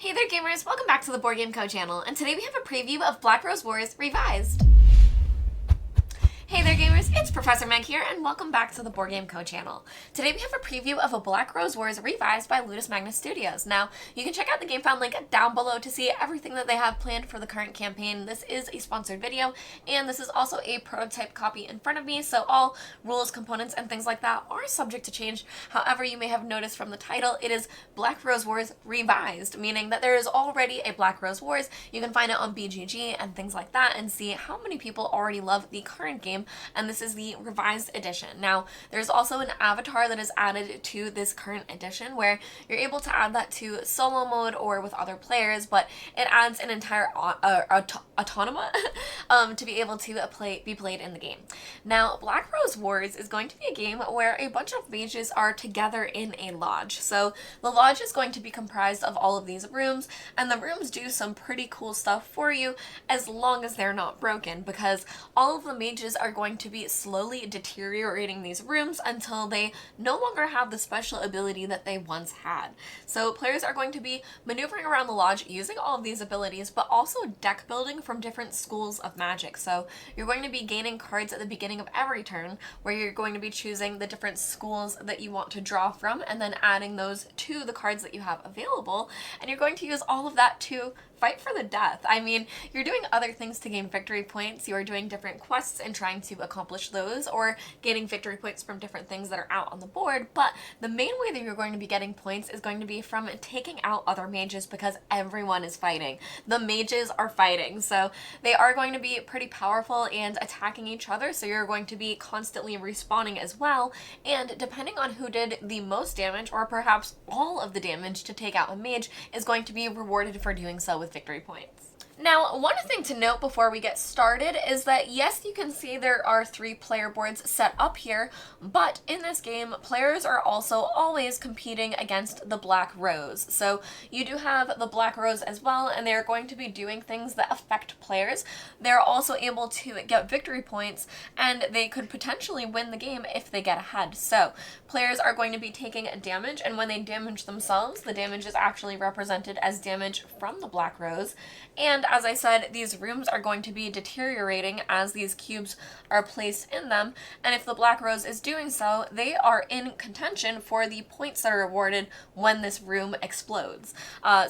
Hey there gamers, welcome back to the Board Game Co channel, and today we have a preview of Black Rose Wars Revised. Hey there gamers, it's Professor Meg here, and welcome back to the Board Game Co channel. Today we have a preview of a Black Rose Wars Revised by Ludus Magnus Studios. Now, you can check out the GameFound link down below to see everything that they have planned for the current campaign. This is a sponsored video, and this is also a prototype copy in front of me, so all rules, components, and things like that are subject to change. However, you may have noticed from the title, it is Black Rose Wars Revised, meaning that there is already a Black Rose Wars. You can find it on BGG and things like that and see how many people already love the current game, and this is the revised edition. Now, there's also an avatar that is added to this current edition where you're able to add that to solo mode or with other players, but it adds an entire autonoma to be able to be played in the game. Now, Black Rose Wars is going to be a game where a bunch of mages are together in a lodge. So the lodge is going to be comprised of all of these rooms, and the rooms do some pretty cool stuff for you as long as they're not broken, because all of the mages are going to be slowly deteriorating these rooms until they no longer have the special ability that they once had. So players are going to be maneuvering around the lodge using all of these abilities, but also deck building from different schools of magic. So you're going to be gaining cards at the beginning of every turn where you're going to be choosing the different schools that you want to draw from and then adding those to the cards that you have available, and you're going to use all of that to fight for the death. I mean, you're doing other things to gain victory points. You are doing different quests and trying to accomplish those, or gaining victory points from different things that are out on the board, but the main way that you're going to be getting points is going to be from taking out other mages, because everyone is fighting. The mages are fighting, so they are going to be pretty powerful and attacking each other, so you're going to be constantly respawning as well, and depending on who did the most damage, or perhaps all of the damage to take out a mage, is going to be rewarded for doing so with victory points. Now, one thing to note before we get started is that yes, you can see there are 3 player boards set up here, but in this game, players are also always competing against the Black Rose. So you do have the Black Rose as well, and they're going to be doing things that affect players. They're also able to get victory points, and they could potentially win the game if they get ahead. So players are going to be taking damage, and when they damage themselves, the damage is actually represented as damage from the Black Rose. And as I said, these rooms are going to be deteriorating as these cubes are placed in them, and if the Black Rose is doing so, they are in contention for the points that are awarded when this room explodes.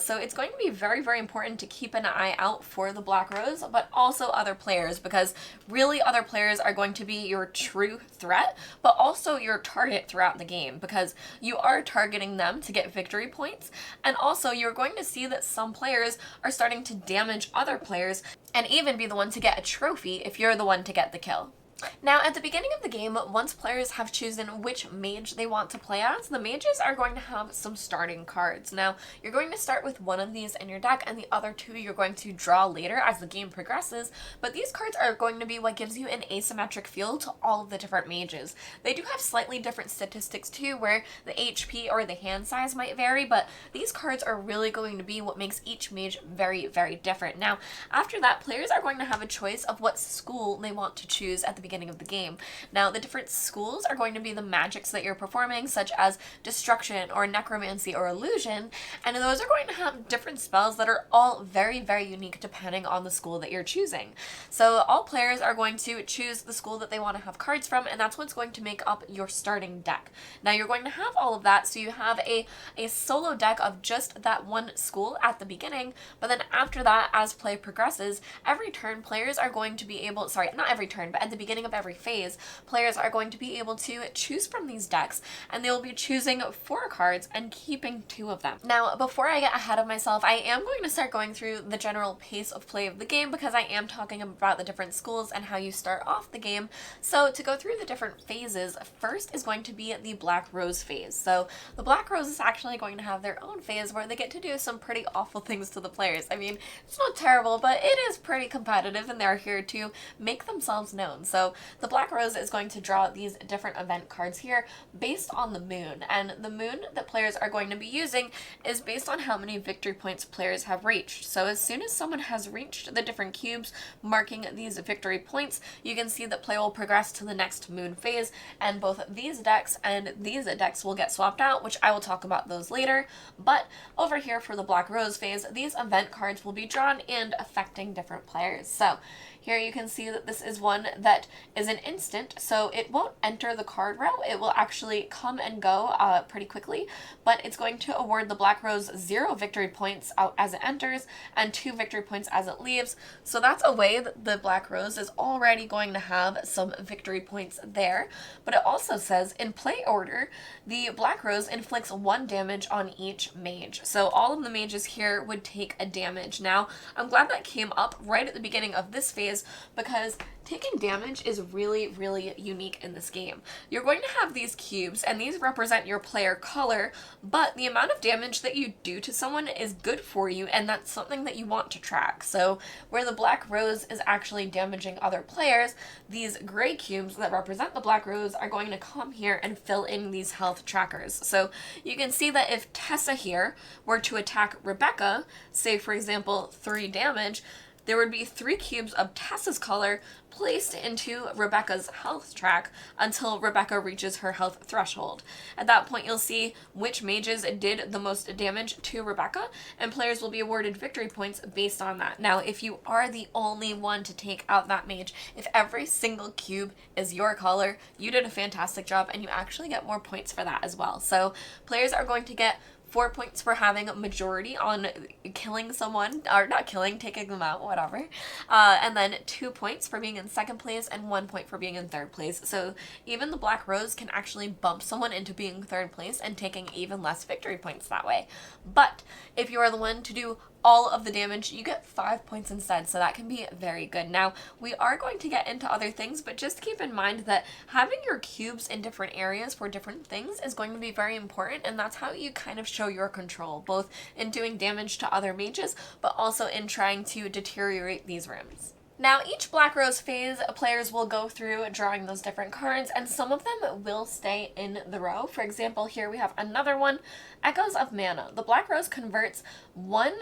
So it's going to be very, very important to keep an eye out for the Black Rose, but also other players, because really other players are going to be your true threat, but also your target throughout the game, because you are targeting them to get victory points, and also you're going to see that some players are starting to damage other players and even be the one to get a trophy if you're the one to get the kill. Now, at the beginning of the game, once players have chosen which mage they want to play as, the mages are going to have some starting cards. Now, you're going to start with one of these in your deck, and the other 2 you're going to draw later as the game progresses, but these cards are going to be what gives you an asymmetric feel to all of the different mages. They do have slightly different statistics too, where the HP or the hand size might vary, but these cards are really going to be what makes each mage very, very different. Now, after that, players are going to have a choice of what school they want to choose at the beginning of the game. Now, the different schools are going to be the magics that you're performing, such as destruction or necromancy or illusion, and those are going to have different spells that are all very, very unique depending on the school that you're choosing. So all players are going to choose the school that they want to have cards from, and that's what's going to make up your starting deck. Now, you're going to have all of that, so you have a solo deck of just that one school at the beginning, but then after that, as play progresses, every turn players are going to be able, sorry, not every turn, but at the beginning of every phase, players are going to be able to choose from these decks, and they will be choosing 4 cards and keeping 2 of them. Now, before I get ahead of myself, I am going to start going through the general pace of play of the game, because I am talking about the different schools and how you start off the game. So to go through the different phases, first is going to be the Black Rose phase. So the Black Rose is actually going to have their own phase where they get to do some pretty awful things to the players. I mean, it's not terrible, but it is pretty competitive, and they're here to make themselves known. So So the Black Rose is going to draw these different event cards here based on the moon, and the moon that players are going to be using is based on how many victory points players have reached. So as soon as someone has reached the different cubes marking these victory points, you can see that play will progress to the next moon phase, and both these decks and these decks will get swapped out, which I will talk about those later. But over here for the Black Rose phase, these event cards will be drawn and affecting different players. So here you can see that this is one that is an instant, so it won't enter the card row. It will actually come and go pretty quickly, but it's going to award the Black Rose 0 victory points out as it enters and 2 victory points as it leaves. So that's a way that the Black Rose is already going to have some victory points there. But it also says in play order, the Black Rose inflicts 1 damage on each mage. So all of the mages here would take a damage. Now, I'm glad that came up right at the beginning of this phase, because taking damage is really, really unique in this game. You're going to have these cubes, and these represent your player color, but the amount of damage that you do to someone is good for you, and that's something that you want to track. So where the Black Rose is actually damaging other players, these gray cubes that represent the Black Rose are going to come here and fill in these health trackers. So you can see that if Tessa here were to attack Rebecca, say for example 3 damage, there would be 3 cubes of Tessa's color placed into Rebecca's health track until Rebecca reaches her health threshold. At that point, you'll see which mages did the most damage to Rebecca, and players will be awarded victory points based on that. Now, if you are the only one to take out that mage, if every single cube is your color, you did a fantastic job, and you actually get more points for that as well. So players are going to get 4 points for having a majority on killing someone, or not killing, taking them out, whatever. And then 2 points for being in second place and 1 point for being in third place. So even the Black Rose can actually bump someone into being third place and taking even less victory points that way. But if you are the one to do all of the damage, you get 5 points instead, so that can be very good. Now, we are going to get into other things, but just keep in mind that having your cubes in different areas for different things is going to be very important, and that's how you kind of show your control, both in doing damage to other mages, but also in trying to deteriorate these rooms. Now, each Black Rose phase, players will go through drawing those different cards, and some of them will stay in the row. For example, here we have another one, Echoes of Mana. The Black Rose converts 1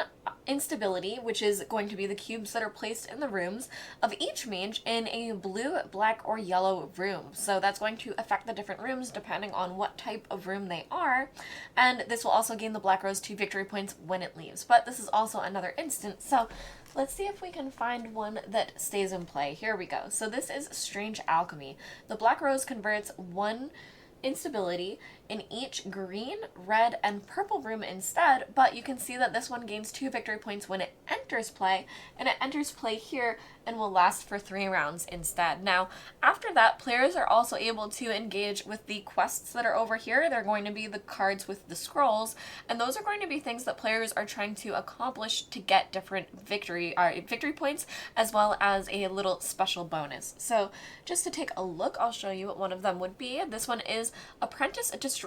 instability, which is going to be the cubes that are placed in the rooms, of each mage in a blue, black, or yellow room. So that's going to affect the different rooms depending on what type of room they are, and this will also gain the Black Rose 2 victory points when it leaves. But this is also another instant, so let's see if we can find one that stays in play. Here we go. So this is Strange Alchemy. The Black Rose converts 1 instability in each green, red, and purple room instead, but you can see that this one gains 2 victory points when it enters play, and it enters play here and will last for 3 rounds instead. Now, after that, players are also able to engage with the quests that are over here. They're going to be the cards with the scrolls, and those are going to be things that players are trying to accomplish to get different victory points, as well as a little special bonus. So just to take a look, I'll show you what one of them would be. This one is Apprentice Destroyer.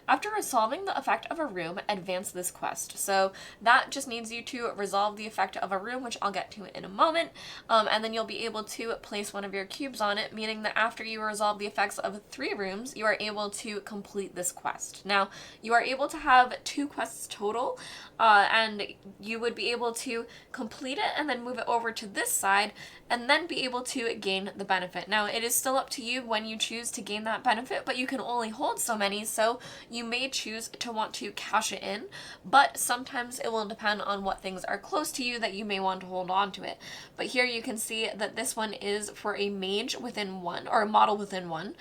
After resolving the effect of a room, advance this quest. So that just needs you to resolve the effect of a room, which I'll get to in a moment, and then you'll be able to place one of your cubes on it, meaning that after you resolve the effects of 3 rooms, you are able to complete this quest. Now, you are able to have 2 quests total, and you would be able to complete it and then move it over to this side, and then be able to gain the benefit. Now, it is still up to you when you choose to gain that benefit, but you can only hold so many, so you may choose to want to cash it in, but sometimes it will depend on what things are close to you that you may want to hold on to it. But here you can see that this one is for a mage within 1, or a model within 1.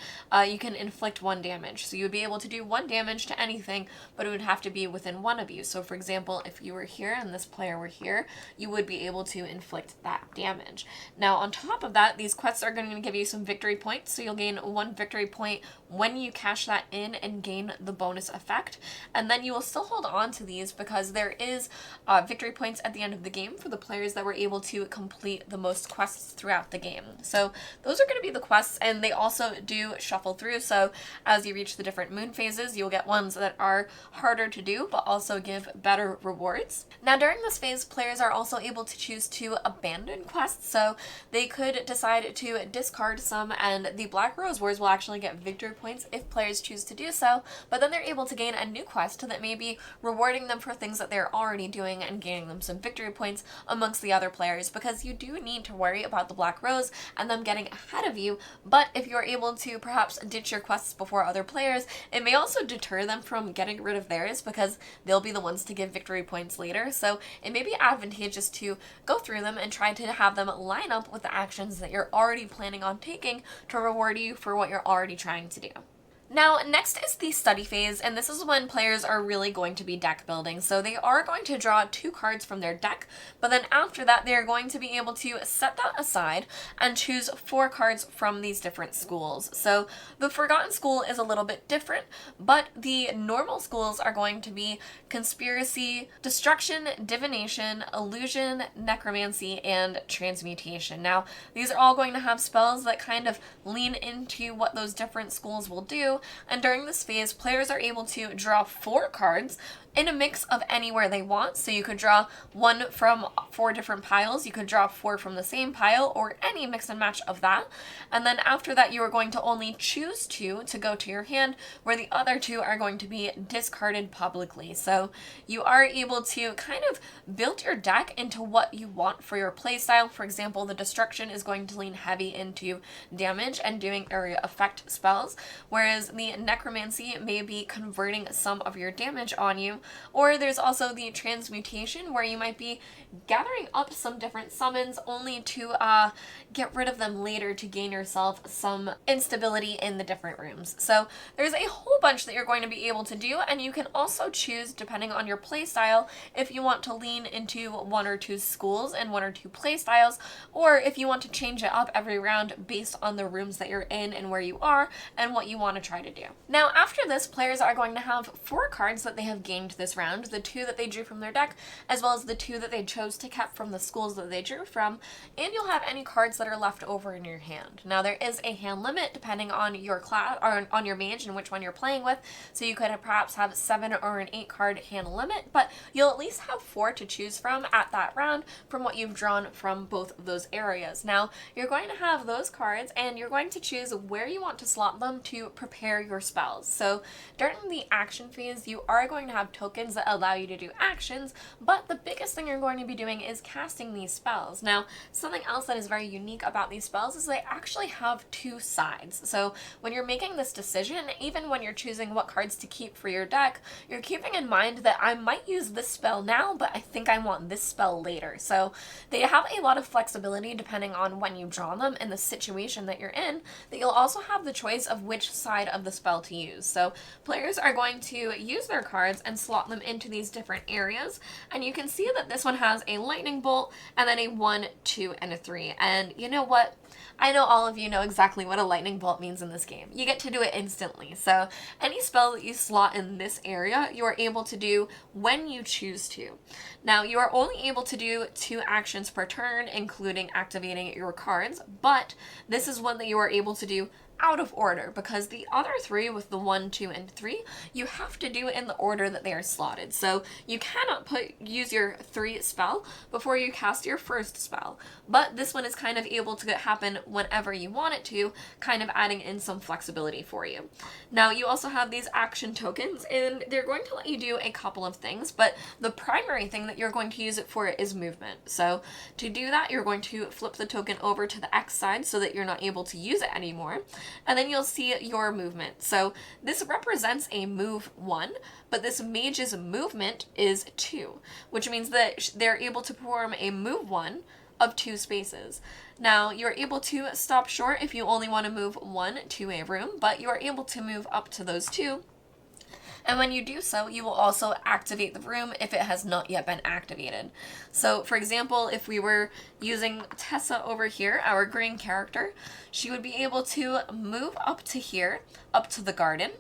You can inflict 1 damage. So you would be able to do 1 damage to anything, but it would have to be within 1 of you. So for example, if you were here and this player were here, you would be able to inflict that damage. Now, on top of that, these quests are going to give you some victory points, so you'll gain 1 victory point when you cash that in and gain the bonus effect. And then you will still hold on to these because there is victory points at the end of the game for the players that were able to complete the most quests throughout the game. So those are going to be the quests, and they also do shuffle through. So as you reach the different moon phases, you'll get ones that are harder to do, but also give better rewards. Now during this phase, players are also able to choose to abandon quests. So they could decide to discard some, and the Black Rose Wars will actually get victory points if players choose to do so, but then they're able to gain a new quest that may be rewarding them for things that they're already doing and gaining them some victory points amongst the other players, because you do need to worry about the Black Rose and them getting ahead of you. But if you're able to perhaps ditch your quests before other players, it may also deter them from getting rid of theirs because they'll be the ones to give victory points later. So it may be advantageous to go through them and try to have them line up with the actions that you're already planning on taking to reward you for what you're already trying to do. Now, next is the study phase, and this is when players are really going to be deck building. So they are going to draw 2 cards from their deck, but then after that, they are going to be able to set that aside and choose 4 cards from these different schools. So the Forgotten School is a little bit different, but the normal schools are going to be Conspiracy, Destruction, Divination, Illusion, Necromancy, and Transmutation. Now, these are all going to have spells that kind of lean into what those different schools will do. And during this phase, players are able to draw 4 cards in a mix of anywhere they want. So you could draw 1 from 4 different piles, you could draw 4 from the same pile, or any mix and match of that. And then after that, you are going to only choose 2 to go to your hand, where the other 2 are going to be discarded publicly. So you are able to kind of build your deck into what you want for your playstyle. For example, the Destruction is going to lean heavy into damage and doing area effect spells, whereas the Necromancy may be converting some of your damage on you. Or there's also the Transmutation, where you might be gathering up some different summons only to get rid of them later to gain yourself some instability in the different rooms. So there's a whole bunch that you're going to be able to do, and you can also choose, depending on your playstyle, if you want to lean into 1 or 2 schools and 1 or 2 playstyles, or if you want to change it up every round based on the rooms that you're in and where you are and what you want to try to do. Now after this, players are going to have 4 cards that they have gained this round, the 2 that they drew from their deck, as well as the 2 that they chose to keep from the schools that they drew from, and you'll have any cards that are left over in your hand. Now there is a hand limit depending on your class, or on your mage and which one you're playing with, so you could perhaps have 7 or an 8 card hand limit, but you'll at least have 4 to choose from at that round from what you've drawn from both of those areas. Now you're going to have those cards, and you're going to choose where you want to slot them to prepare your spells. So during the action phase, you are going to have tokens that allow you to do actions, but the biggest thing you're going to be doing is casting these spells. Now, something else that is very unique about these spells is they actually have 2 sides. So when you're making this decision, even when you're choosing what cards to keep for your deck, you're keeping in mind that I might use this spell now, but I think I want this spell later. So they have a lot of flexibility depending on when you draw them and the situation that you're in, that you'll also have the choice of which side of the spell to use. So players are going to use their cards and slot them into these different areas, and you can see that this one has a lightning bolt and then a 1, 2, and a 3. And you know what? I know all of you know exactly what a lightning bolt means in this game. You get to do it instantly. So any spell that you slot in this area, you are able to do when you choose to. Now, you are only able to do 2 actions per turn, including activating your cards, but this is one that you are able to do out of order, because the other 3 with the 1, 2, and 3, you have to do it in the order that they are slotted. So you cannot use your 3 spell before you cast your first spell, but this one is kind of able to happen whenever you want it to, kind of adding in some flexibility for you. Now you also have these action tokens, and they're going to let you do a couple of things, but the primary thing that you're going to use it for is movement. So to do that, you're going to flip the token over to the X side so that you're not able to use it anymore. And then you'll see your movement. So this represents a move 1, but this mage's movement is 2, which means that they're able to perform a move 1 of 2 spaces. Now, you're able to stop short if you only want to move 1 to a room, but you are able to move up to those 2. And when you do so, you will also activate the room if it has not yet been activated. So for example, if we were using Tessa over here, our green character, she would be able to move up to here, up to the garden,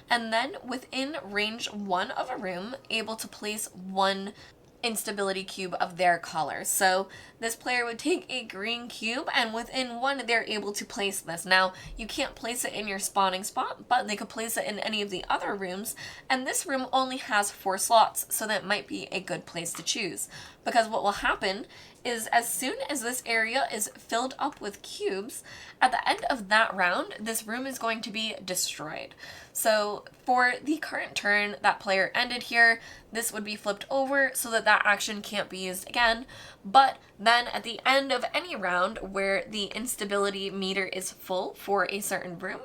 and then within range 1 of a room, able to place 1 instability cube of their color. So this player would take a green cube, and within 1 they're able to place this. Now you can't place it in your spawning spot, but they could place it in any of the other rooms, and this room only has 4 slots, so that might be a good place to choose. Because what will happen is as soon as this area is filled up with cubes, at the end of that round, this room is going to be destroyed. So for the current turn that player ended here, this would be flipped over so that that action can't be used again. But then at the end of any round where the instability meter is full for a certain room,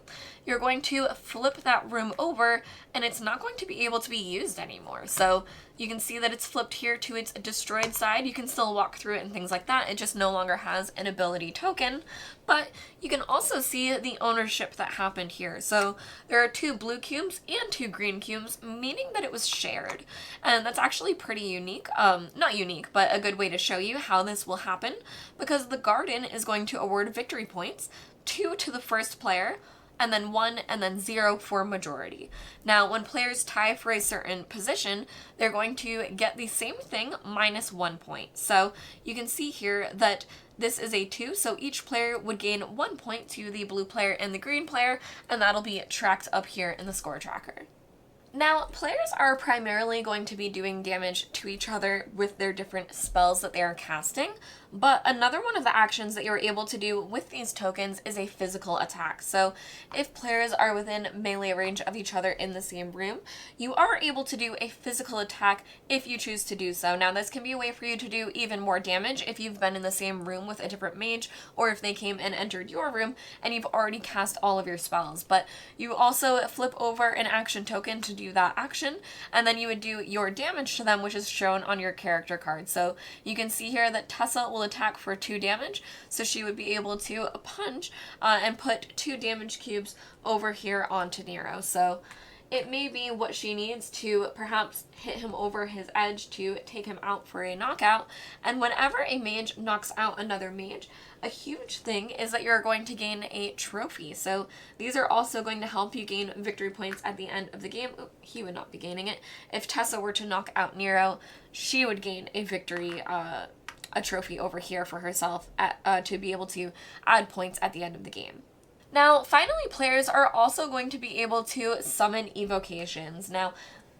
you're going to flip that room over and it's not going to be able to be used anymore. So you can see that it's flipped here to its destroyed side. You can still walk through it and things like that. It just no longer has an ability token. But you can also see the ownership that happened here. So there are 2 blue cubes and 2 green cubes, meaning that it was shared. And that's actually pretty unique. Not unique, but a good way to show you how this will happen, because the garden is going to award victory points, 2 to the first player, and then 1 and then 0 for majority. Now, when players tie for a certain position, they're going to get the same thing minus 1 point. So you can see here that this is a 2, so each player would gain 1 point to the blue player and the green player, and that'll be tracked up here in the score tracker. Now, players are primarily going to be doing damage to each other with their different spells that they are casting, but another one of the actions that you're able to do with these tokens is a physical attack. So if players are within melee range of each other in the same room, you are able to do a physical attack if you choose to do so. Now, this can be a way for you to do even more damage if you've been in the same room with a different mage, or if they came and entered your room and you've already cast all of your spells. But you also flip over an action token to do that action, and then you would do your damage to them, which is shown on your character card. So you can see here that Tessa will attack for 2 damage, so she would be able to punch and put 2 damage cubes over here onto Nero. So it may be what she needs to perhaps hit him over his edge to take him out for a knockout. And whenever a mage knocks out another mage, a huge thing is that you're going to gain a trophy. So these are also going to help you gain victory points at the end of the game. Ooh, he would not be gaining it. If Tessa were to knock out Nero, she would gain a victory a trophy over here for herself to be able to add points at the end of the game. Now, finally, players are also going to be able to summon evocations. Now,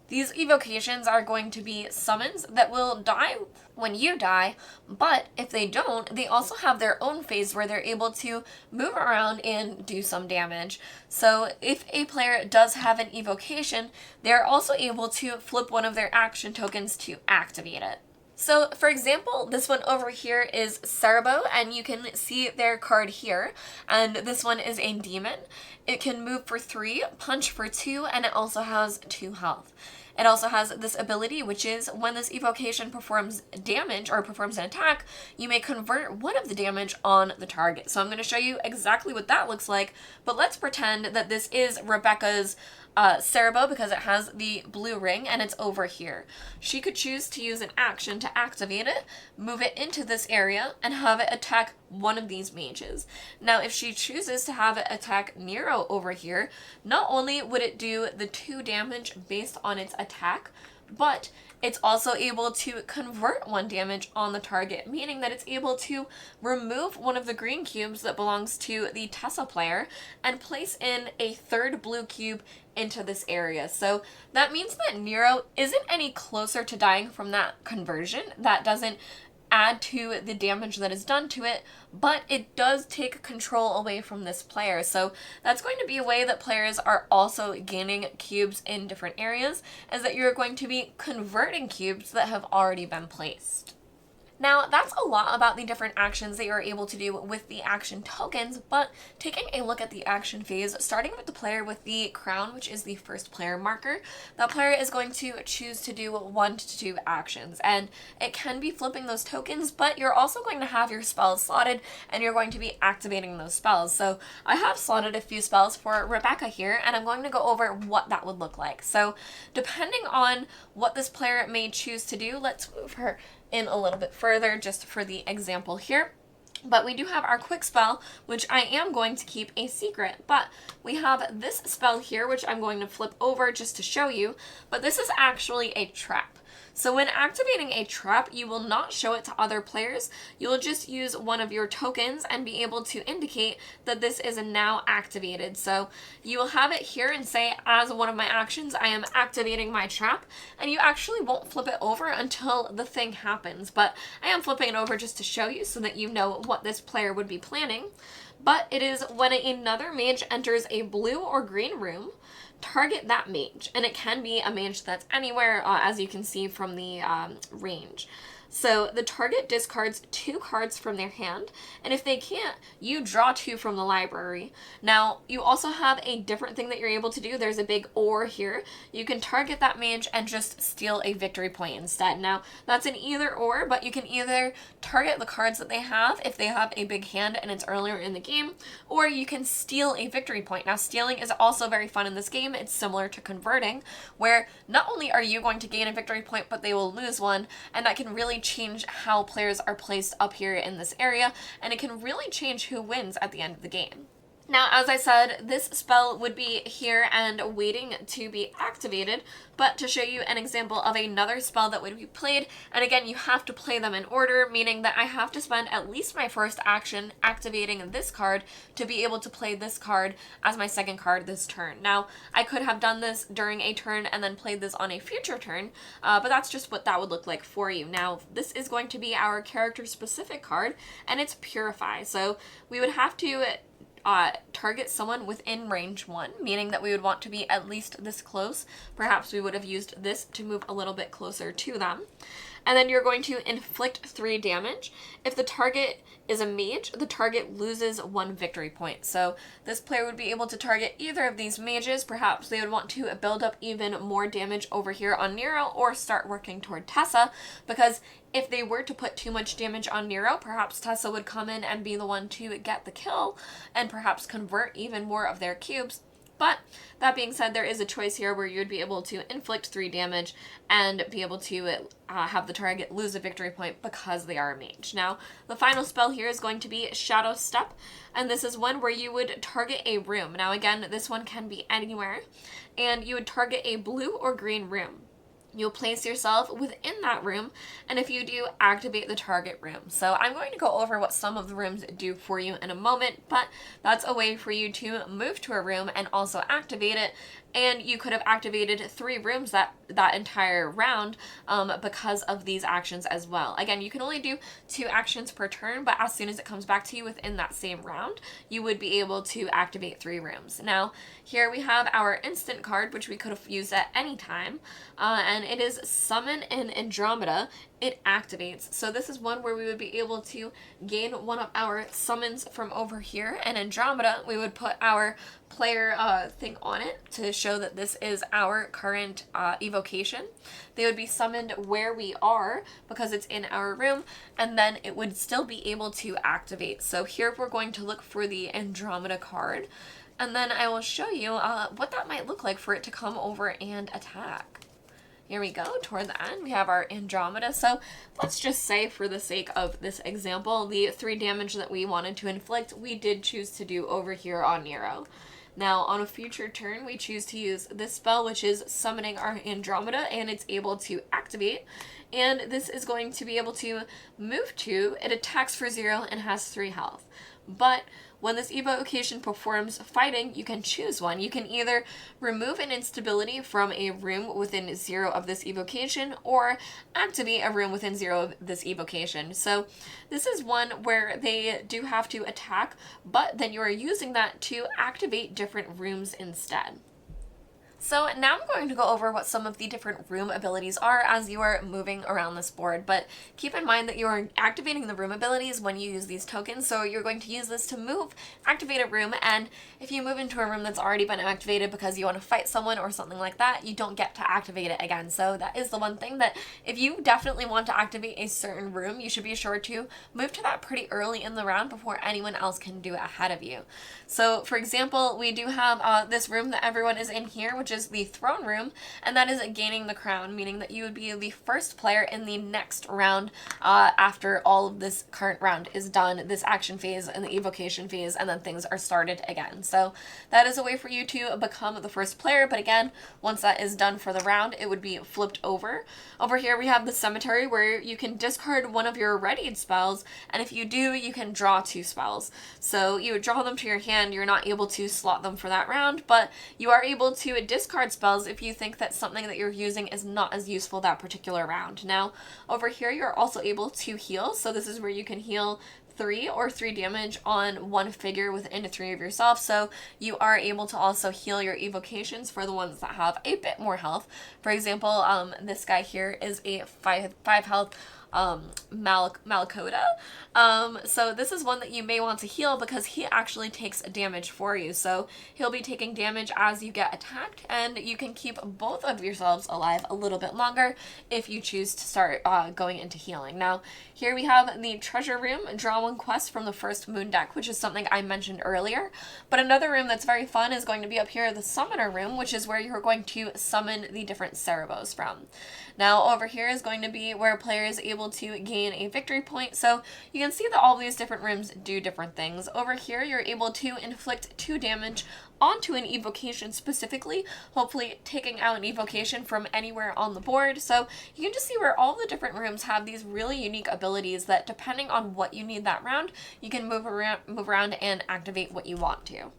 these evocations are going to be summons that will die when you die, but if they don't, they also have their own phase where they're able to move around and do some damage. So if a player does have an evocation, they're also able to flip one of their action tokens to activate it. So, for example, this one over here is Cerbo, and you can see their card here, and this one is a demon. It can move for 3, punch for 2, and it also has 2 health. It also has this ability, which is when this evocation performs damage or performs an attack, you may convert one of the damage on the target. So I'm going to show you exactly what that looks like, but let's pretend that this is Rebecca's Cerbo because it has the blue ring and it's over here. She could choose to use an action to activate it, move it into this area, and have it attack one of these mages. Now, if she chooses to have it attack Nero over here, not only would it do the 2 damage based on its attack, but it's also able to convert 1 damage on the target, meaning that it's able to remove one of the green cubes that belongs to the Tessa player and place in a 3rd blue cube into this area. So that means that Nero isn't any closer to dying from that conversion. That doesn't add to the damage that is done to it, but it does take control away from this player. So that's going to be a way that players are also gaining cubes in different areas, is that you're going to be converting cubes that have already been placed. Now, that's a lot about the different actions that you're able to do with the action tokens, but taking a look at the action phase, starting with the player with the crown, which is the first player marker, that player is going to choose to do 1 to 2 actions, and it can be flipping those tokens, but you're also going to have your spells slotted, and you're going to be activating those spells. So I have slotted a few spells for Rebecca here, and I'm going to go over what that would look like. So depending on what this player may choose to do, let's move her in a little bit further just for the example here. But we do have our quick spell, which I am going to keep a secret. But we have this spell here, which I'm going to flip over just to show you. But this is actually a trap. So when activating a trap, you will not show it to other players. You will just use one of your tokens and be able to indicate that this is now activated. So you will have it here and say, as one of my actions, I am activating my trap, and you actually won't flip it over until the thing happens. But I am flipping it over just to show you so that you know what this player would be planning. But it is when another mage enters a blue or green room, target that mage, and it can be a mage that's anywhere, as you can see from the range. So the target discards 2 cards from their hand, and if they can't, you draw 2 from the library. Now, you also have a different thing that you're able to do. There's a big or here. You can target that mage and just steal a victory point instead. Now, that's an either or, but you can either target the cards that they have if they have a big hand and it's earlier in the game, or you can steal a victory point. Now, stealing is also very fun in this game. It's similar to converting, where not only are you going to gain a victory point, but they will lose one, and that can really change how players are placed up here in this area, and it can really change who wins at the end of the game. Now, as I said, this spell would be here and waiting to be activated, but to show you an example of another spell that would be played, and again, you have to play them in order, meaning that I have to spend at least my first action activating this card to be able to play this card as my second card this turn. Now, I could have done this during a turn and then played this on a future turn, but that's just what that would look like for you. Now, this is going to be our character-specific card, and it's Purify, so we would have to target someone within range 1, meaning that we would want to be at least this close. Perhaps we would have used this to move a little bit closer to them. And then you're going to inflict 3 damage. If the target is a mage, the target loses 1 victory point. So this player would be able to target either of these mages. Perhaps they would want to build up even more damage over here on Nero, or start working toward Tessa, because if they were to put too much damage on Nero, perhaps Tessa would come in and be the one to get the kill and perhaps convert even more of their cubes. But that being said, there is a choice here where you would be able to inflict 3 damage and be able to have the target lose a victory point because they are a mage. Now, the final spell here is going to be Shadow Step, and this is one where you would target a room. Now, again, this one can be anywhere, and you would target a blue or green room. You'll place yourself within that room, and if you do, activate the target room. So I'm going to go over what some of the rooms do for you in a moment, but that's a way for you to move to a room and also activate it. And you could have activated 3 rooms that entire round because of these actions as well. Again, you can only do 2 actions per turn, but as soon as it comes back to you within that same round, you would be able to activate 3 rooms. Now, here we have our instant card, which we could have used at any time, and it is Summon in Andromeda. It activates. So this is one where we would be able to gain one of our summons from over here, and Andromeda, we would put our player thing on it to show that this is our current evocation. They would be summoned where we are because it's in our room, and then it would still be able to activate. So here we're going to look for the Andromeda card, and then I will show you what that might look like for it to come over and attack. Here we go, toward the end, we have our Andromeda. So let's just say, for the sake of this example, the 3 damage that we wanted to inflict, we did choose to do over here on Nero. Now, on a future turn, we choose to use this spell, which is summoning our Andromeda, and it's able to activate. And this is going to be able to move to, it attacks for 0 and has 3 health. But when this evocation performs fighting, you can choose one. You can either remove an instability from a room within 0 of this evocation, or activate a room within 0 of this evocation. So this is one where they do have to attack, but then you are using that to activate different rooms instead. So now I'm going to go over what some of the different room abilities are as you are moving around this board, but keep in mind that you are activating the room abilities when you use these tokens, so you're going to use this to move, activate a room, and if you move into a room that's already been activated because you want to fight someone or something like that, you don't get to activate it again. So that is the one thing that if you definitely want to activate a certain room, you should be sure to move to that pretty early in the round before anyone else can do it ahead of you. So for example, we do have this room that everyone is in here, which is the throne room, and that is gaining the crown, meaning that you would be the first player in the next round after all of this current round is done, this action phase and the evocation phase, and then things are started again. So that is a way for you to become the first player, but again, once that is done for the round, it would be flipped over. Over here we have the cemetery where you can discard one of your readied spells, and if you do, you can draw 2 spells. So you would draw them to your hand, you're not able to slot them for that round, but you are able to discard spells if you think that something that you're using is not as useful that particular round. Now, over here you're also able to heal, so this is where you can heal 3 or 3 damage on one figure within 3 of yourself, so you are able to also heal your evocations for the ones that have a bit more health. For example, this guy here is a 5 health Malakota. So this is one that you may want to heal because he actually takes damage for you. So he'll be taking damage as you get attacked, and you can keep both of yourselves alive a little bit longer if you choose to start going into healing. Now, here we have the treasure room, draw 1 quest from the first moon deck, which is something I mentioned earlier. But another room that's very fun is going to be up here, the summoner room, which is where you're going to summon the different Cerebos from. Now, over here is going to be where a player is able to gain a victory point. So you can see that all these different rooms do different things. Over here, you're able to inflict 2 damage onto an evocation specifically, hopefully taking out an evocation from anywhere on the board. So you can just see where all the different rooms have these really unique abilities that depending on what you need that round, you can move around and activate what you want to.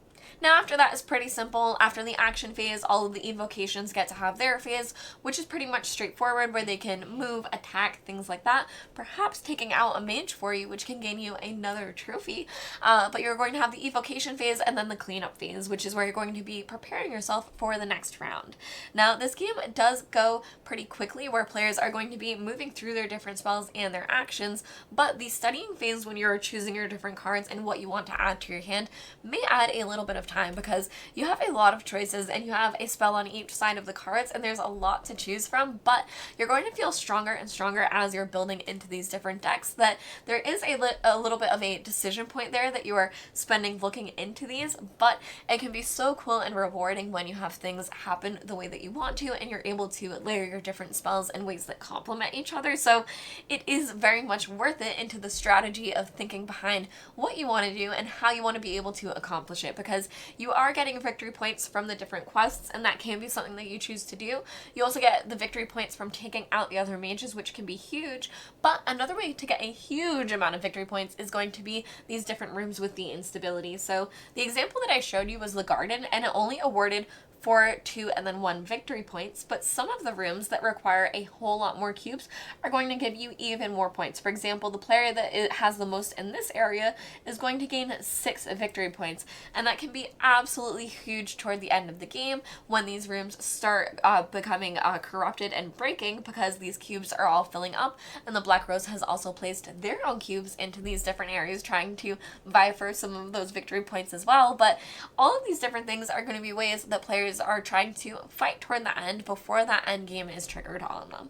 Now after that is pretty simple. After the action phase, all of the evocations get to have their phase, which is pretty much straightforward, where they can move, attack, things like that, perhaps taking out a mage for you, which can gain you another trophy. But you're going to have the evocation phase and then the cleanup phase, which is where you're going to be preparing yourself for the next round. Now this game does go pretty quickly, where players are going to be moving through their different spells and their actions, but the studying phase, when you're choosing your different cards and what you want to add to your hand, may add a little bit of time because you have a lot of choices and you have a spell on each side of the cards and there's a lot to choose from, but you're going to feel stronger and stronger as you're building into these different decks, that there is a little bit of a decision point there that you are spending looking into these, but it can be so cool and rewarding when you have things happen the way that you want to and you're able to layer your different spells in ways that complement each other. So it is very much worth it into the strategy of thinking behind what you want to do and how you want to be able to accomplish it, because you are getting victory points from the different quests, and that can be something that you choose to do. You also get the victory points from taking out the other mages, which can be huge, but another way to get a huge amount of victory points is going to be these different rooms with the instability. So the example that I showed you was the garden, and it only awarded 4, 2, and then 1 victory points, but some of the rooms that require a whole lot more cubes are going to give you even more points. For example, the player that has the most in this area is going to gain 6 victory points, and that can be absolutely huge toward the end of the game when these rooms start becoming corrupted and breaking, because these cubes are all filling up, and the Black Rose has also placed their own cubes into these different areas trying to vie for some of those victory points as well. But all of these different things are going to be ways that players are trying to fight toward the end before that end game is triggered on them.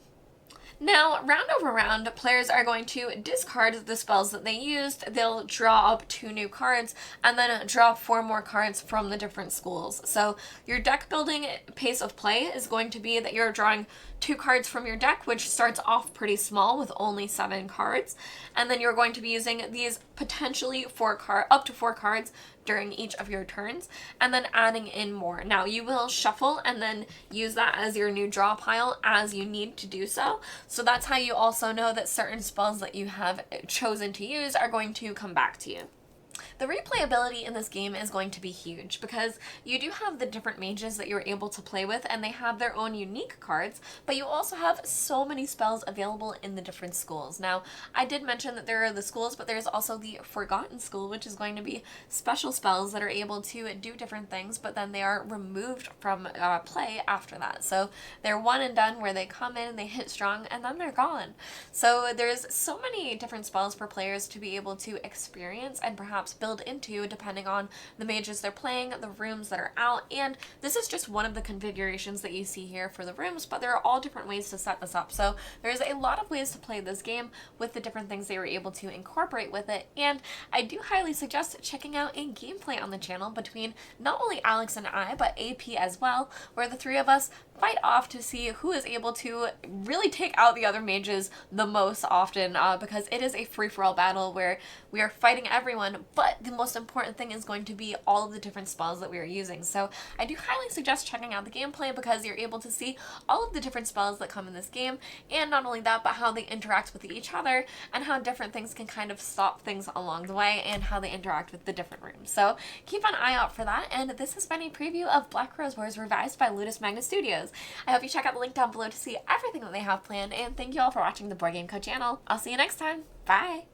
Now, round over round, players are going to discard the spells that they used, they'll draw up 2 new cards, and then draw 4 more cards from the different schools. So your deck building pace of play is going to be that you're drawing 2 cards from your deck, which starts off pretty small with only 7 cards, and then you're going to be using these potentially up to 4 cards during each of your turns, and then adding in more. Now you will shuffle and then use that as your new draw pile as you need to do so. So that's how you also know that certain spells that you have chosen to use are going to come back to you. The replayability in this game is going to be huge because you do have the different mages that you're able to play with, and they have their own unique cards, but you also have so many spells available in the different schools. Now, I did mention that there are the schools, but there's also the Forgotten School, which is going to be special spells that are able to do different things, but then they are removed from play after that. So they're one and done, where they come in, they hit strong, and then they're gone. So there's so many different spells for players to be able to experience and perhaps build into, depending on the mages they're playing, the rooms that are out, and this is just one of the configurations that you see here for the rooms, but there are all different ways to set this up. So there's a lot of ways to play this game with the different things they were able to incorporate with it, and I do highly suggest checking out a gameplay on the channel between not only Alex and I, but AP as well, where the three of us fight off to see who is able to really take out the other mages the most often, because it is a free-for-all battle where we are fighting everyone, but the most important thing is going to be all of the different spells that we are using. So I do highly suggest checking out the gameplay because you're able to see all of the different spells that come in this game, and not only that, but how they interact with each other and how different things can kind of stop things along the way and how they interact with the different rooms. So keep an eye out for that, and this has been a preview of Black Rose Wars revised by Ludus Magnus Studios. I hope you check out the link down below to see everything that they have planned, and thank you all for watching the Board Game Co channel. I'll see you next time. Bye!